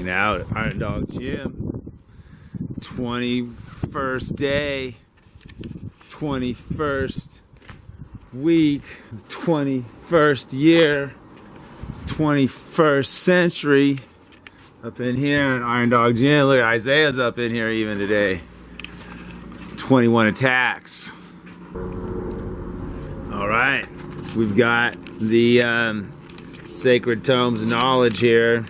hanging out at Iron Dog Gym. 21st day, 21st week, 21st year, 21st century. Up in here at Iron Dog Gym. Look, Isaiah's up in here even today. 21 attacks. All right, we've got the Sacred Tomes of Knowledge here.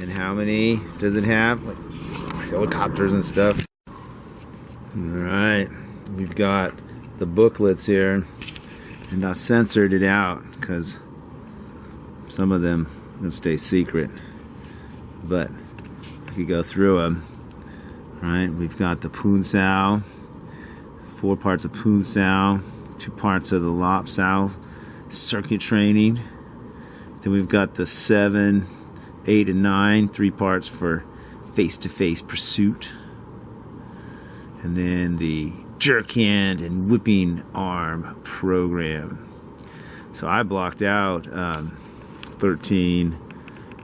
And how many does it have? Like helicopters and stuff. All right, we've got the booklets here, and I censored it out because some of them are going to stay secret. But we could go through them. All right, we've got the Poon Sao, 4 parts of Poon Sao, 2 parts of the Lop Sao, circuit training. Then we've got the 7, 8, and 9, 3 parts for face-to-face pursuit. And then the jerk hand and whipping arm program. So I blocked out 13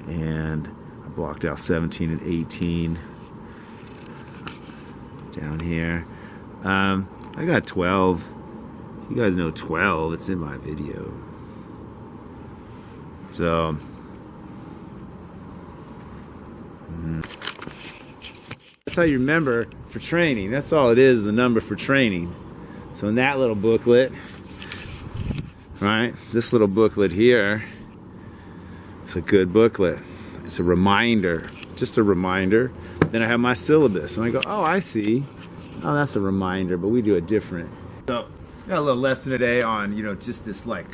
and I blocked out 17 and 18 down here. I got 12. You guys know 12. It's in my video. So that's how you remember for training. That's all it is a number for training. So in that little booklet, right, this little booklet here, it's a good booklet. It's a reminder, just a reminder. Then I have my syllabus, and I go, oh, I see. Oh, that's a reminder, but we do it different. So, got a little lesson today on, just this, like,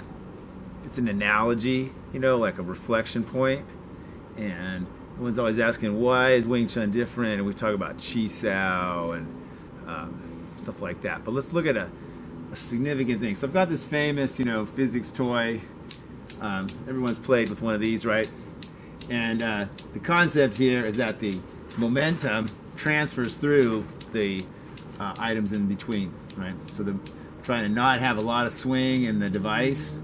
it's an analogy, like a reflection point. And everyone's always asking, why is Wing Chun different? And we talk about Chi Sao and stuff like that. But let's look at a significant thing. So I've got this famous, physics toy. Everyone's played with one of these, right? And the concept here is that the momentum transfers through the items in between, right? So they're trying to not have a lot of swing in the device,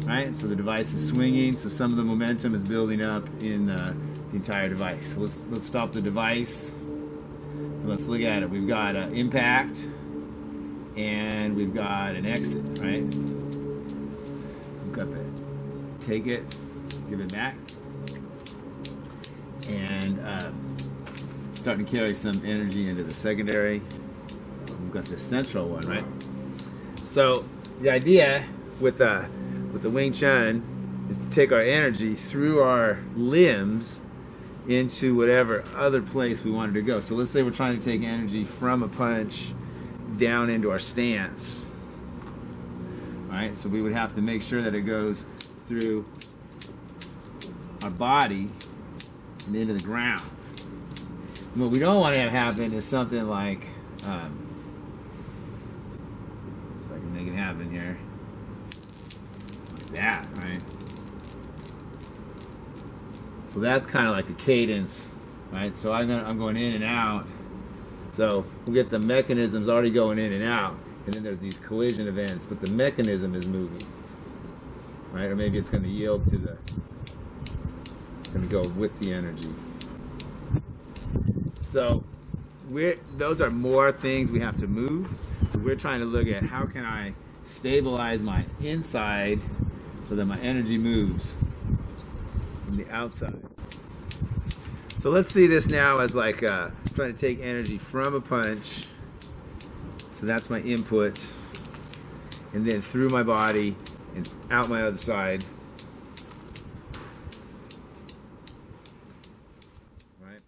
right? So the device is swinging, so some of the momentum is building up in the entire device. So let's stop the device and let's look at it. We've got an impact and we've got an exit, right? So we've got the take it, give it back, and starting to carry some energy into the secondary. We've got the central one, right? So the idea with the Wing Chun is to take our energy through our limbs into whatever other place we wanted to go. So let's say we're trying to take energy from a punch down into our stance. All right, so we would have to make sure that it goes through our body and into the ground. And what we don't want to have happen is something like, see if I can make it happen here, like that, right? So that's kind of like a cadence, right? So I'm going in and out. So we'll get the mechanisms already going in and out, and then there's these collision events, but the mechanism is moving, right? Or maybe it's going to yield to it's going to go with the energy. So those are more things we have to move. So we're trying to look at how can I stabilize my inside so that my energy moves from the outside. So let's see this now as like trying to take energy from a punch. So that's my input, and then through my body and out my other side. Right.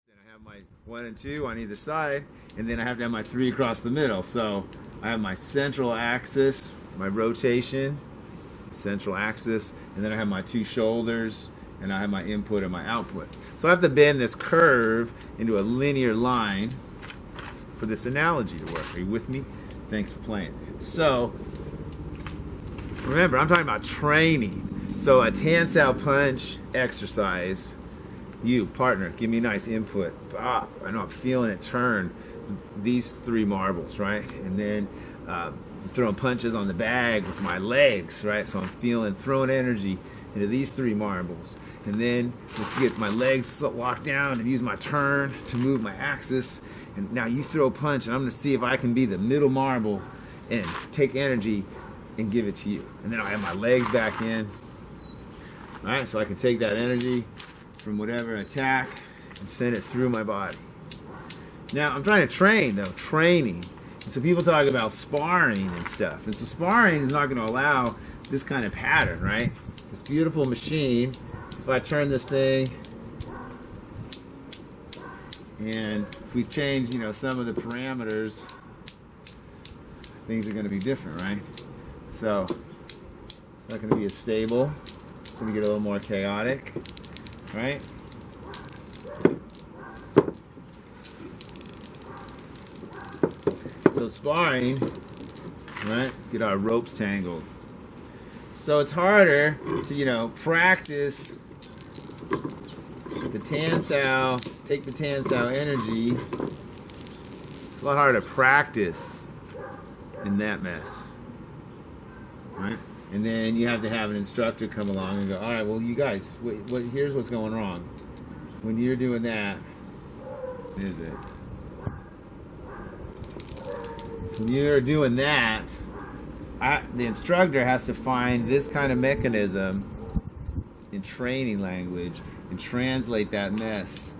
Then I have my 1 and 2 on either side, and then I have to have my 3 across the middle. So I have my central axis, my rotation, central axis, and then I have my 2 shoulders, and I have my input and my output. So I have to bend this curve into a linear line for this analogy to work. Are you with me? Thanks for playing. So remember, I'm talking about training. So a Tan Sao punch exercise, you, partner, give me a nice input. Ah, I know I'm feeling it turn. these 3 marbles, right? And then throwing punches on the bag with my legs, right? So I'm throwing energy into these 3 marbles. And then let's get my legs locked down and use my turn to move my axis. And now you throw a punch, and I'm going to see if I can be the middle marble and take energy and give it to you. And then I'll have my legs back in. All right, so I can take that energy from whatever attack and send it through my body. Now, I'm trying to train, though, training. And so people talk about sparring and stuff. And so sparring is not going to allow this kind of pattern, right? This beautiful machine, if I turn this thing, and if we change, some of the parameters, things are going to be different, right? So it's not going to be as stable. It's going to get a little more chaotic, right? So sparring, right? Get our ropes tangled. So it's harder to, practice the Tan Sao, take the Tan Sao energy. It's a lot harder to practice in that mess, right? And then you have to have an instructor come along and go, all right, well, you guys, here's what's going wrong. When you're doing that, is it? When you're doing that, the instructor has to find this kind of mechanism in training language and translate that mess.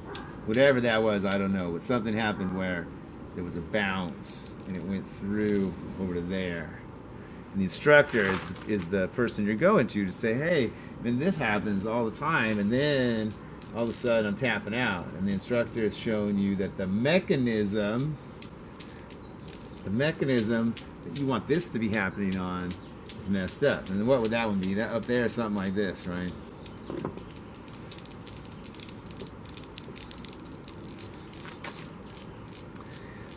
Whatever that was, I don't know, but something happened where there was a bounce and it went through over to there. And the instructor is the person you're going to say, hey, then this happens all the time, and then all of a sudden I'm tapping out. And the instructor is showing you that the mechanism that you want this to be happening on is messed up. And what would that one be? That up there, something like this, right?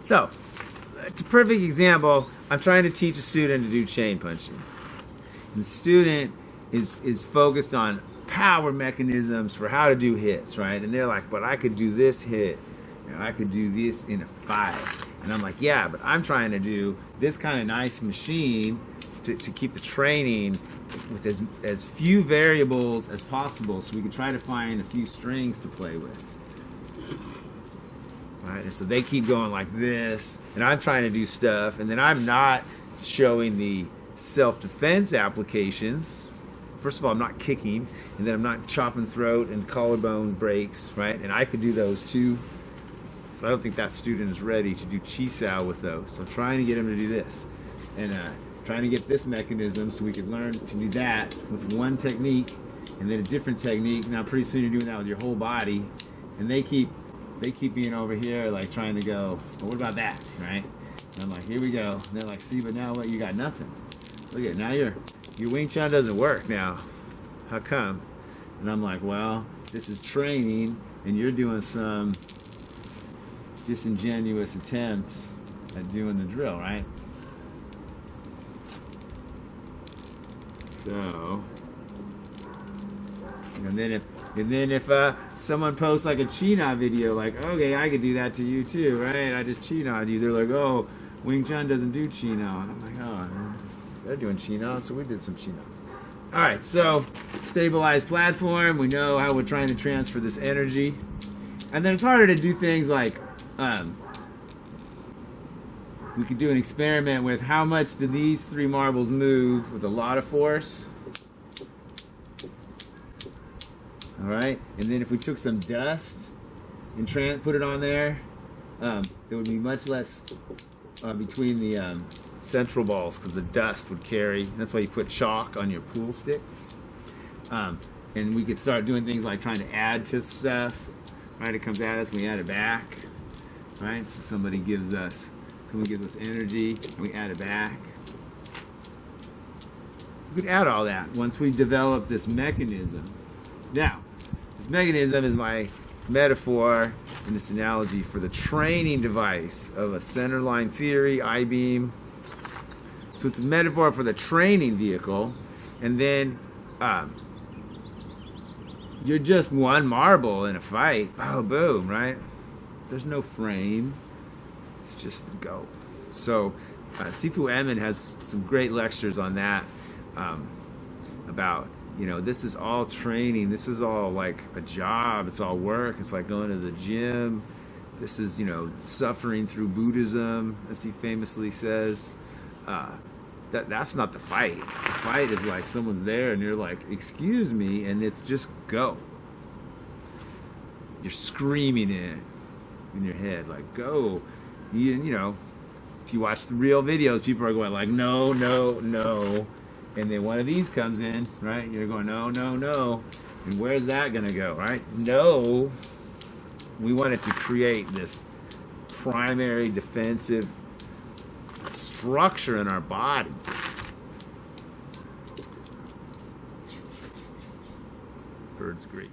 So, it's a perfect example. I'm trying to teach a student to do chain punching. And the student is focused on power mechanisms for how to do hits, right? And they're like, but I could do this hit, and I could do this in a 5. And I'm like, yeah, but I'm trying to do this kind of nice machine to keep the training with as few variables as possible, so we can try to find a few strings to play with. Right? And so they keep going like this, and I'm trying to do stuff, and then I'm not showing the self-defense applications. First of all, I'm not kicking, and then I'm not chopping throat and collarbone breaks, right? And I could do those too. But I don't think that student is ready to do Chi Sao with those. So I'm trying to get him to do this. And trying to get this mechanism so we could learn to do that with one technique and then a different technique. Now pretty soon you're doing that with your whole body. And they keep being over here like trying to go, well, what about that, right? And I'm like, here we go. And they're like, see, but now what? You got nothing. Look at it. Now your Wing Chun doesn't work now. How come? And I'm like, well, this is training and you're doing some disingenuous attempts at doing the drill, right? So, and then if someone posts like a China video, like, okay, I could do that to you too, right? I just China you. They're like, oh, Wing Chun doesn't do China, and I'm like, oh, they're doing China, so we did some China. All right, so stabilized platform. We know how we're trying to transfer this energy, and then it's harder to do things like. We could do an experiment with how much do these 3 marbles move with a lot of force. All right, and then if we took some dust and put it on there, there would be much less between the central balls because the dust would carry. That's why you put chalk on your pool stick. And we could start doing things like trying to add to stuff. Right, it comes at us, we add it back. Right, so someone gives us energy, and we add it back. We could add all that once we develop this mechanism. Now, this mechanism is my metaphor in this analogy for the training device of a centerline theory, I-beam. So it's a metaphor for the training vehicle, and then you're just one marble in a fight. Oh, boom, right? There's no frame. It's just go. So Si-Fu Emin has some great lectures on that, about, you know, this is all training. This is all like a job. It's all work. It's like going to the gym. This is, you know, suffering through Buddhism, as he famously says. That's not the fight. The fight is like someone's there and you're like, excuse me, and it's just go. You're screaming it in your head, like, go. You know, if you watch the real videos, people are going like, no, no, no. And then one of these comes in, right? You're going, no, no, no. And where's that going to go, right? No. We wanted to create this primary defensive structure in our body. Birds agree.